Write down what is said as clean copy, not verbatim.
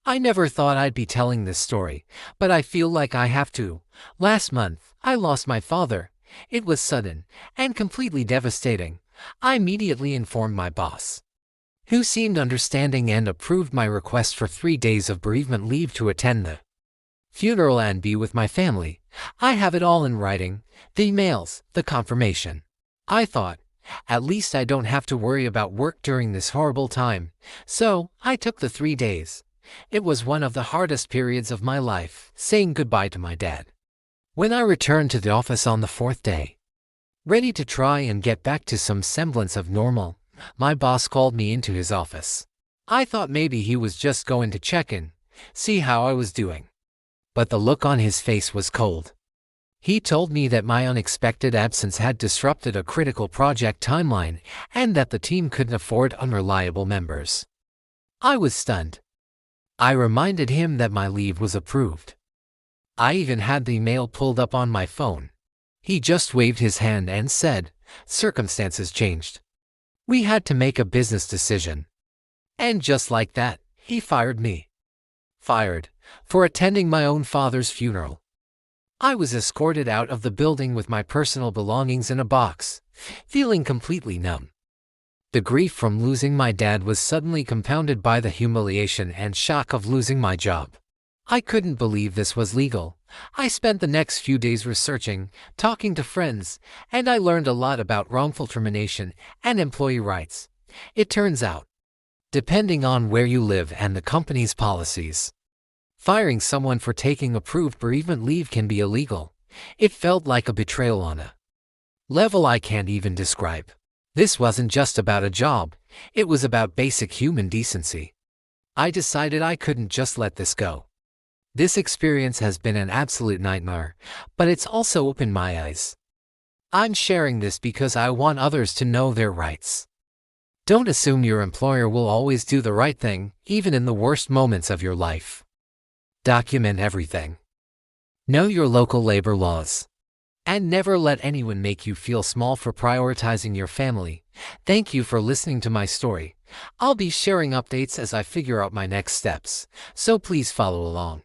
I never thought I'd be telling this story, but I feel like I have to. Last month, I lost my father. It was sudden and completely devastating. I immediately informed my boss, who seemed understanding and approved my request for 3 days of bereavement leave to attend the funeral and be with my family. I have it all in writing, the emails, the confirmation. I thought, at least I don't have to worry about work during this horrible time. So, I took the 3 days. It was one of the hardest periods of my life, saying goodbye to my dad. When I returned to the office on the fourth day, ready to try and get back to some semblance of normal, my boss called me into his office. I thought maybe he was just going to check in, see how I was doing. But the look on his face was cold. He told me that my unexpected absence had disrupted a critical project timeline and that the team couldn't afford unreliable members. I was stunned. I reminded him that my leave was approved. I even had the email pulled up on my phone. He just waved his hand and said, "Circumstances changed. We had to make a business decision." And just like that, he fired me. Fired for attending my own father's funeral. I was escorted out of the building with my personal belongings in a box, feeling completely numb. The grief from losing my dad was suddenly compounded by the humiliation and shock of losing my job. I couldn't believe this was legal. I spent the next few days researching, talking to friends, and I learned a lot about wrongful termination and employee rights. It turns out, depending on where you live and the company's policies, firing someone for taking approved bereavement leave can be illegal. It felt like a betrayal on a level I can't even describe. This wasn't just about a job, it was about basic human decency. I decided I couldn't just let this go. This experience has been an absolute nightmare, but it's also opened my eyes. I'm sharing this because I want others to know their rights. Don't assume your employer will always do the right thing, even in the worst moments of your life. Document everything. Know your local labor laws. And never let anyone make you feel small for prioritizing your family. Thank you for listening to my story. I'll be sharing updates as I figure out my next steps, so please follow along.